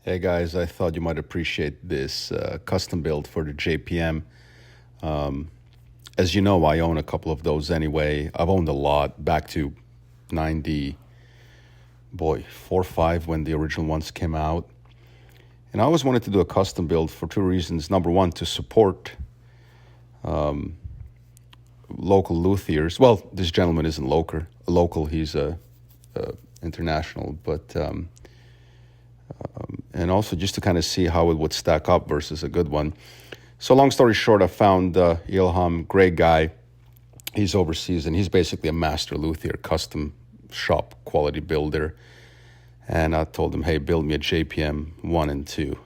Hey guys, I thought you might appreciate this custom build for the JPM. As you know, I own a couple of those anyway. I've owned a lot back to 90, 4 or 5 when the original ones came out. And I always wanted to do a custom build for two reasons. Number one, to support local luthiers. Well, this gentleman isn't local, he's a international, but and also just to kind of see how it would stack up versus a good one. So long story short, I found Ilham, great guy. He's overseas and he's basically a master luthier, custom shop quality builder. And I told him, hey, build me a JPM 1 and 2.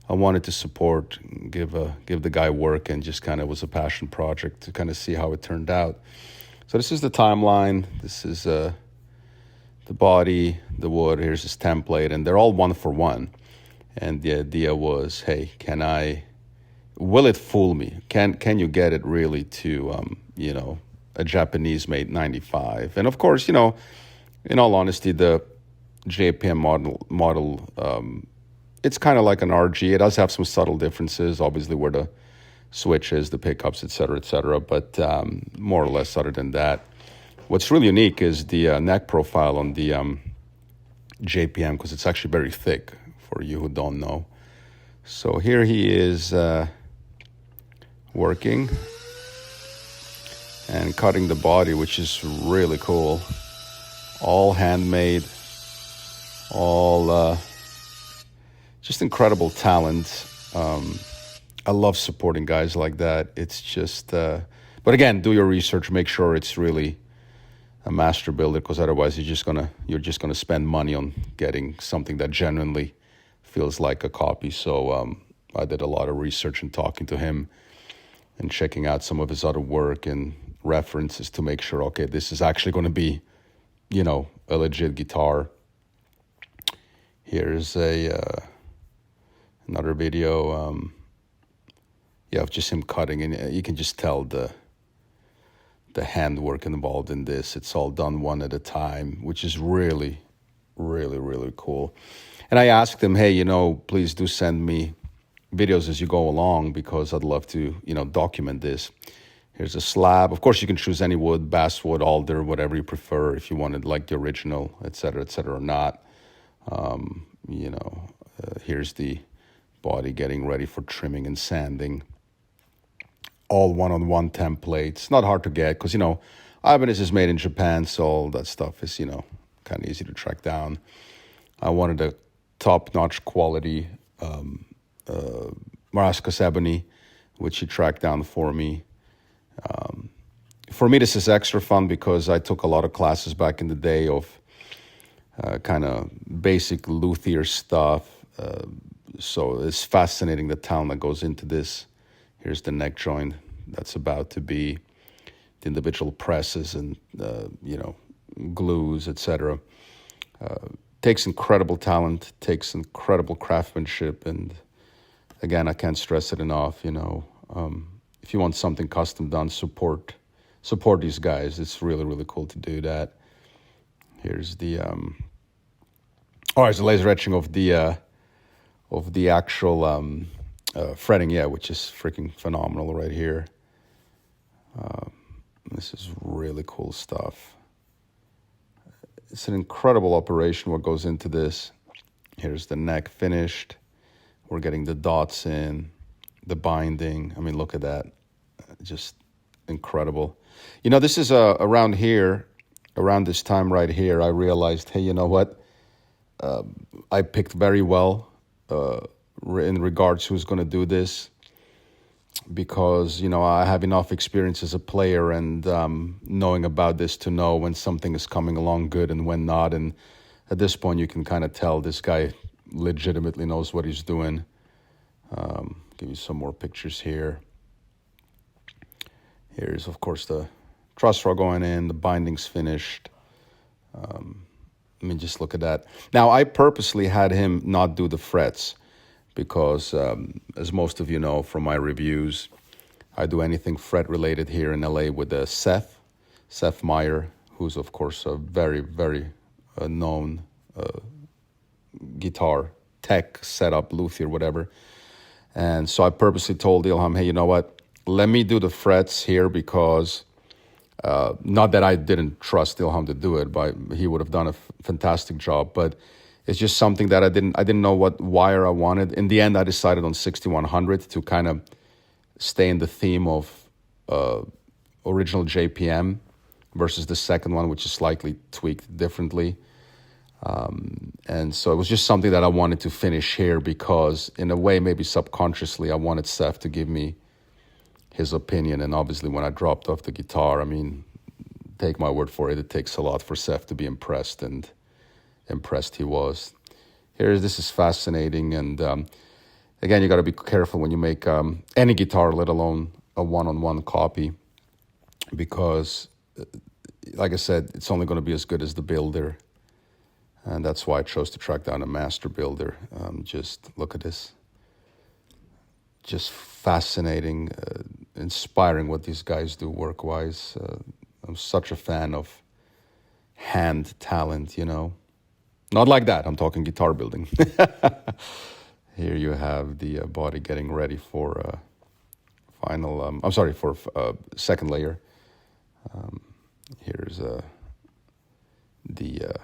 I wanted to support, give the guy work, and just kind of was a passion project to kind of see how it turned out. So this is the timeline. This is the body, the wood. Here's his template, and they're all 1-for-1. And the idea was, hey, will it fool me? Can you get it really to a Japanese-made 95? And of course, in all honesty, the JPM model it's kind of like an RG. It does have some subtle differences, obviously, where the switches, the pickups, et cetera, but more or less other than that. What's really unique is the neck profile on the JPM, because it's actually very thick for you who don't know. So here he is working and cutting the body, which is really cool. All handmade, all just incredible talent. I love supporting guys like that. It's just, but again, do your research, make sure it's really a master builder, because otherwise you're just gonna spend money on getting something that genuinely feels like a copy. So I did a lot of research and talking to him and checking out some of his other work and references to make sure, okay, this is actually going to be, a legit guitar. Here's another video, of just him cutting, and you can just tell the handwork involved in this. It's all done one at a time, which is really, really, really cool. And I asked him, hey, please do send me videos as you go along, because I'd love to, document this. Here's a slab. Of course, you can choose any wood, basswood, alder, whatever you prefer, if you wanted like the original, et cetera, or not. Here's the body getting ready for trimming and sanding. All one-on-one templates. Not hard to get, because, Ibanez is made in Japan, so all that stuff is, kind of easy to track down. I wanted a top-notch quality Marascus ebony, which he tracked down for me. For me, this is extra fun because I took a lot of classes back in the day of kind of basic luthier stuff. So it's fascinating the talent that goes into this. Here's the neck joint that's about to be the individual presses and, glues, etc. Takes incredible talent, takes incredible craftsmanship. And again, I can't stress it enough, if you want something custom done, support these guys. It's really, really cool to do that. Here's the, it's a laser etching of the actual fretting, which is freaking phenomenal right here. This is really cool stuff. It's an incredible operation what goes into this. Here's the neck finished. We're getting the dots in, the binding. I mean, look at that. Just incredible. This is around here, around this time right here, I realized, hey, you know what? I picked very well in regards who's going to do this, because, I have enough experience as a player and knowing about this to know when something is coming along good and when not. And at this point, you can kind of tell this guy legitimately knows what he's doing. Give you some more pictures here. Here's, of course, the truss rod going in, the binding's finished. Just look at that. Now, I purposely had him not do the frets because, as most of you know from my reviews, I do anything fret-related here in LA with Seth Meyer, who's, of course, a very, very known guitar tech setup, luthier, whatever. And so I purposely told Ilham, hey, you know what? Let me do the frets here because not that I didn't trust Ilham to do it, but he would have done a fantastic job. But it's just something that I didn't know what wire I wanted. In the end, I decided on 6100 to kind of stay in the theme of original JPM versus the second one, which is slightly tweaked differently. And so it was just something that I wanted to finish here because in a way, maybe subconsciously, I wanted Seth to give me his opinion. And obviously when I dropped off the guitar, I mean, take my word for it, it takes a lot for Seth to be impressed, and impressed he was. This is fascinating. And again, you got to be careful when you make any guitar, let alone a one-on-one copy, because like I said, it's only going to be as good as the builder. And that's why I chose to track down a master builder. Just look at this. Just fascinating, inspiring what these guys do work-wise. I'm such a fan of hand talent, you know. Not like that, I'm talking guitar building. Here you have the body getting ready for second layer. Here's the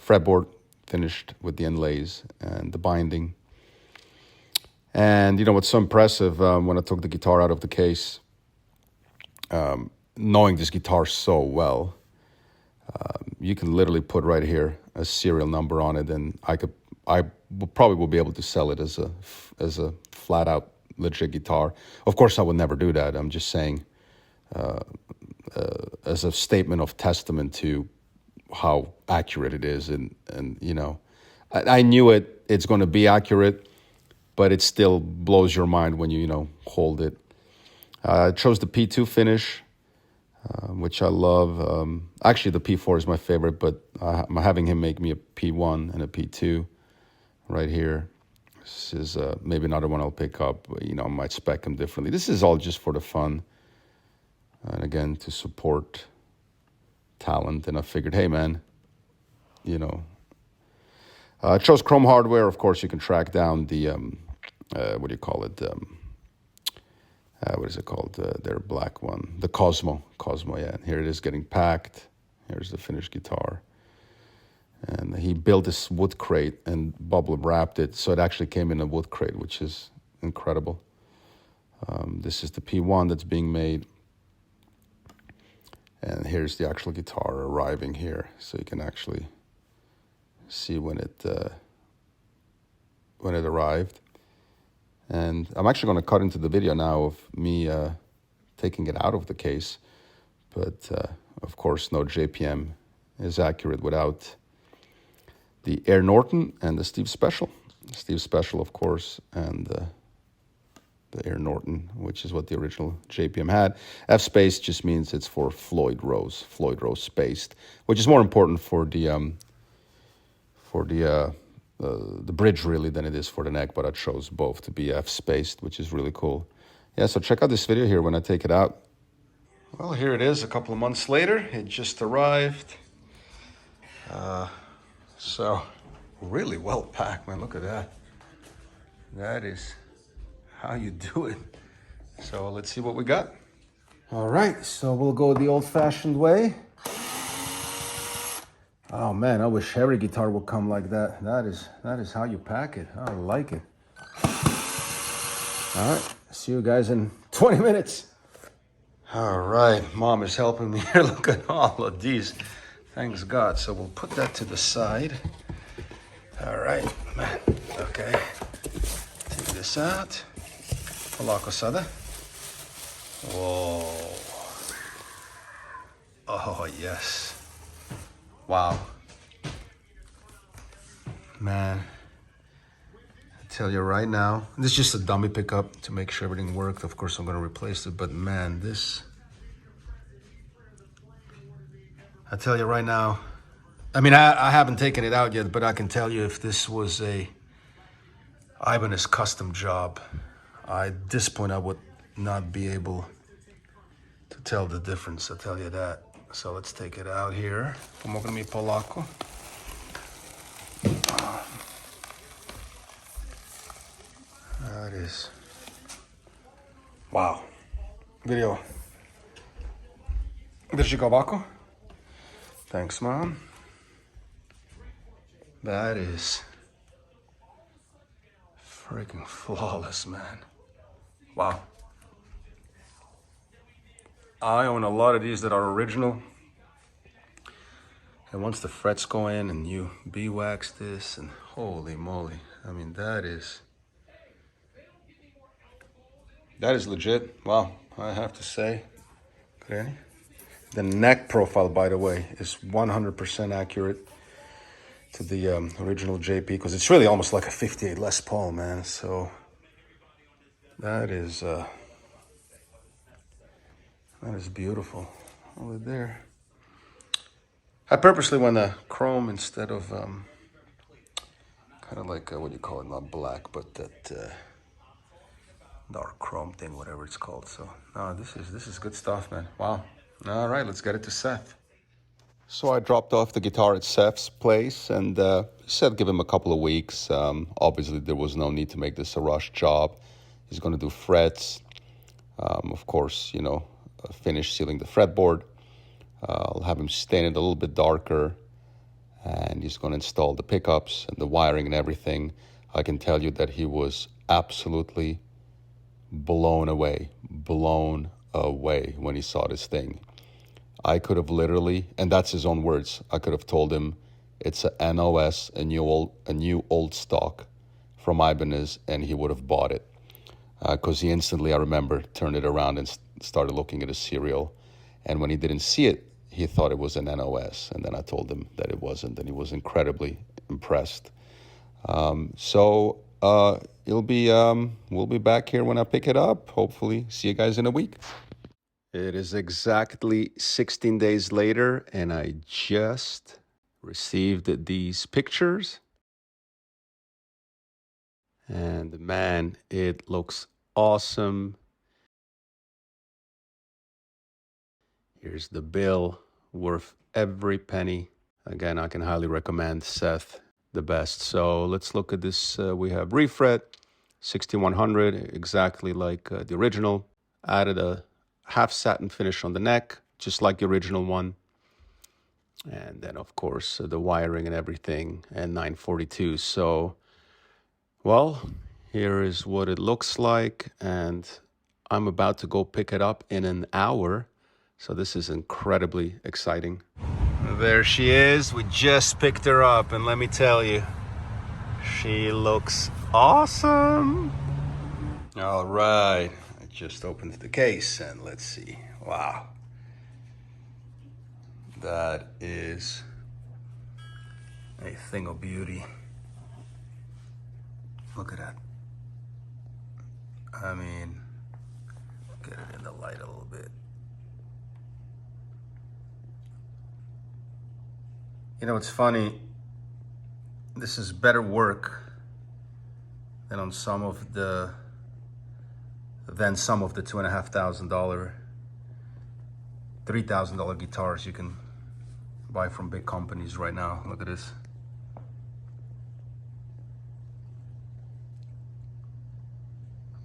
fretboard finished with the inlays and the binding. And you know what's so impressive, when I took the guitar out of the case, knowing this guitar so well, you can literally put right here a serial number on it, and I probably will be able to sell it as a flat out legit guitar. Of course, I would never do that. I'm just saying, as a statement of testament to how accurate it is, and you know, I knew it's going to be accurate, but it still blows your mind when you hold it. I chose the P2 finish, which I love. Actually, the P4 is my favorite, but I'm having him make me a P1 and a P2 right here. This is maybe another one I'll pick up. But, I might spec him differently. This is all just for the fun, and again, to support talent. And I figured, hey, man, I chose Chrome hardware. Of course, you can track down the, what do you call it? What is it called? Their black one. The Cosmo, yeah. And here it is getting packed. Here's the finished guitar. And he built this wood crate and bubble wrapped it, so it actually came in a wood crate, which is incredible. This is the P1 that's being made. And here's the actual guitar arriving here, so you can actually see when it arrived. And I'm actually going to cut into the video now of me taking it out of the case. But, of course, no JPM is accurate without the Air Norton and the Steve Special. Steve Special, of course, and the Air Norton, which is what the original JPM had. F-space just means it's for Floyd Rose spaced, which is more important for the bridge really than it is for the neck, but I chose both to be F-spaced, which is really cool. Yeah, so check out this video here when I take it out. Well, here it is a couple of months later. It just arrived. So really well packed, man. Look at that. That is how you do it. So let's see what we got. All right, so we'll go the old-fashioned way. Oh man, I wish every guitar would come like that. That is how you pack it. I like it. All right, see you guys in 20 minutes. All right, Mom is helping me here. Look at all of these. Thanks God. So we'll put that to the side. All right, man. Okay. Take this out. Polako sada. Whoa. Oh, yes. Wow. Man. I tell you right now, this is just a dummy pickup to make sure everything worked. Of course, I'm going to replace it, but man, this... I tell you right now, I mean, I haven't taken it out yet, but I can tell you if this was a Ibanez custom job, at this point I would not be able to tell the difference, I'll tell you that. So let's take it out here. Pomogę mi Polako. That is... Wow. Video. Drži ga ovako. Thanks, Mom. That is freaking flawless, man. Wow. I own a lot of these that are original. And once the frets go in and you beeswax this, and holy moly. I mean, that is legit. Wow, I have to say. Okay. The neck profile, by the way, is 100% accurate to the original JP, because it's really almost like a 58 Les Paul, man. So that is beautiful over there. I purposely went a chrome instead of kind of like what do you call it? Not black, but that dark chrome thing, whatever it's called. So no, this is good stuff, man. Wow. All right, let's get it to Seth. So I dropped off the guitar at Seth's place, and he said give him a couple of weeks. Obviously, there was no need to make this a rush job. He's going to do frets. Of course, you know, finish sealing the fretboard. I'll have him stain it a little bit darker, and he's going to install the pickups and the wiring and everything. I can tell you that he was absolutely blown away when he saw this thing. I could have literally, and that's his own words, I could have told him it's a NOS, a new old stock from Ibanez, and he would have bought it. Because he instantly, I remember, turned it around and started looking at his serial. And when he didn't see it, he thought it was an NOS. And then I told him that it wasn't, and he was incredibly impressed. We'll be back here when I pick it up. Hopefully, see you guys in a week. It is exactly 16 days later, and I just received these pictures. And man, it looks awesome. Here's the bill, worth every penny. Again, I can highly recommend Seth, the best. So let's look at this. We have refret, 6100, exactly like the original. Added a half satin finish on the neck, just like the original one. And then, of course, the wiring and everything, and 942. So, well, here is what it looks like, and I'm about to go pick it up in an hour. So this is incredibly exciting. There she is. We just picked her up, and let me tell you, she looks awesome. All right, I just opened the case, and let's see. Wow. That is a thing of beauty. Look at that. I mean, get it in the light a little bit. You know, it's funny. This is better work than on some of the $2,500, $3,000 guitars you can buy from big companies right now. Look at this.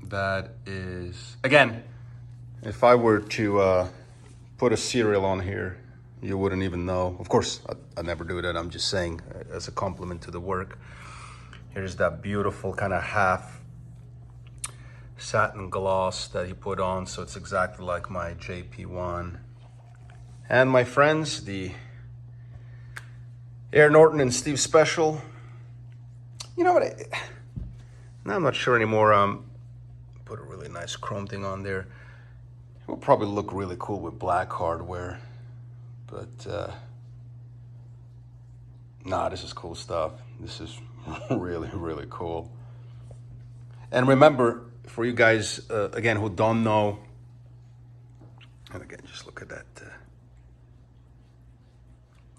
That is, again, if I were to put a serial on here, you wouldn't even know. Of course, I never do that. I'm just saying as a compliment to the work. Here's that beautiful kind of half satin gloss that he put on. So it's exactly like my JP1. And my friends, the Air Norton and Steve Special. You know what? Now I'm not sure anymore. Put a really nice chrome thing on there. It will probably look really cool with black hardware. But, nah, this is cool stuff. This is really, really cool. And remember, for you guys, again, who don't know, and again, just look at that.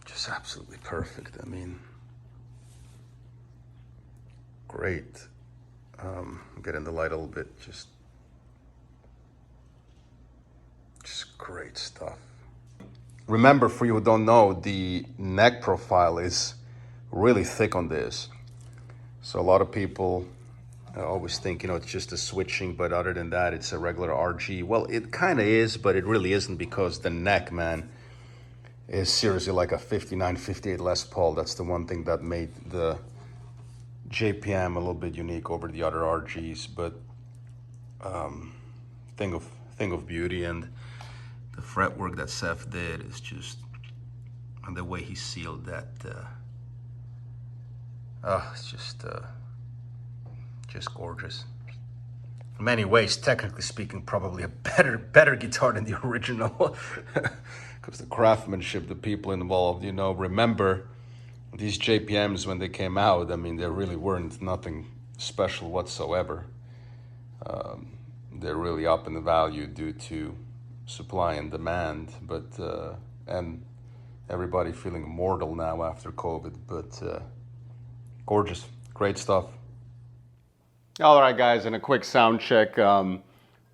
Just absolutely perfect. I mean, great. Get in the light a little bit. Just great stuff. Remember, for you who don't know, the neck profile is really thick on this. So a lot of people always think, you know, it's just a switching, but other than that, it's a regular RG. Well, it kind of is, but it really isn't, because the neck, man, is seriously like a 59, 58 Les Paul. That's the one thing that made the JPM a little bit unique over the other RGs, but thing of beauty. And the fretwork that Seth did is just, and the way he sealed that, it's just gorgeous. In many ways, technically speaking, probably a better guitar than the original, because the craftsmanship, the people involved, you know, remember these JPMs when they came out, I mean, they really weren't nothing special whatsoever. They're really up in the value due to supply and demand, but and everybody feeling immortal now after COVID, but gorgeous, great stuff. All right, guys, and a quick sound check. I'm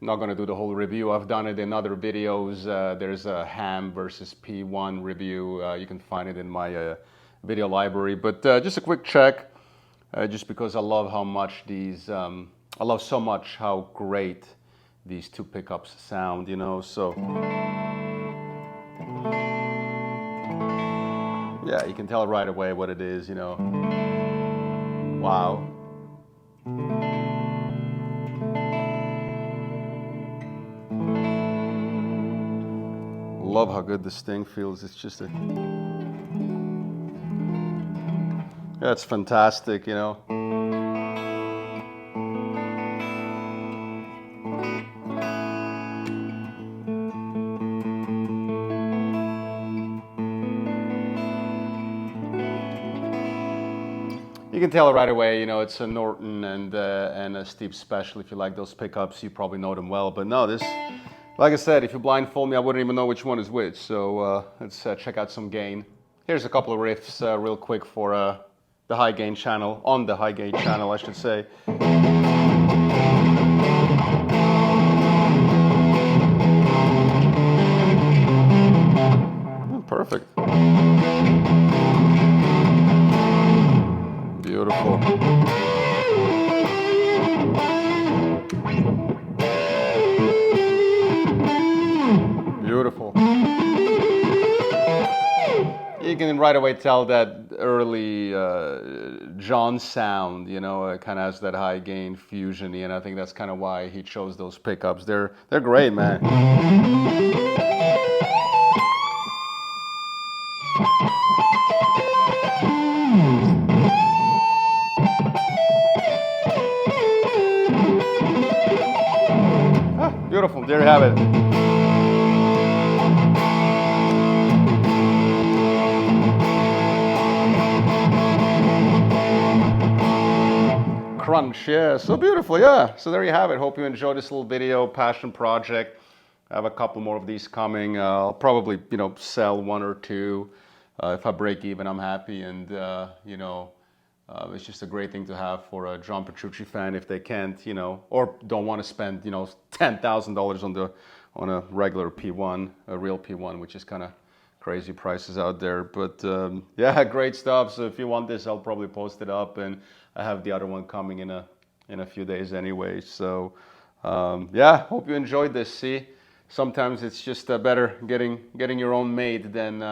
not going to do the whole review. I've done it in other videos. There's a Ham versus P1 review. You can find it in my video library. But just a quick check, just because I love how much these, I love so much how great these two pickups sound, you know. So, yeah, you can tell right away what it is, you know. Wow. Love how good this thing feels. It's just it's fantastic, you know. You can tell right away, you know, it's a Norton and a Steve Special. If you like those pickups, you probably know them well. But no, this, like I said, if you blindfold me, I wouldn't even know which one is which. So let's check out some gain. Here's a couple of riffs real quick for the high gain channel, on the high gain channel, I should say. Perfect. Beautiful. Beautiful. You can right away tell that early John sound, you know, kind of has that high gain fusion-y, and I think that's kind of why he chose those pickups. They're great, man. Beautiful, there you have it. Crunch, yeah, so beautiful, yeah. So there you have it. Hope you enjoyed this little video, passion project. I have a couple more of these coming. I'll probably, you know, sell one or two. If I break even, I'm happy, and you know, it's just a great thing to have for a John Petrucci fan if they can't, you know, or don't want to spend, you know, $10,000 on a regular P1, a real P1, which is kind of crazy prices out there. But yeah, great stuff. So if you want this, I'll probably post it up, and I have the other one coming in a few days anyway. So yeah, hope you enjoyed this. See, sometimes it's just better getting your own made than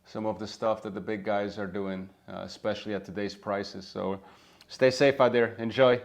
some of the stuff that the big guys are doing, especially at today's prices. So stay safe out there. Enjoy.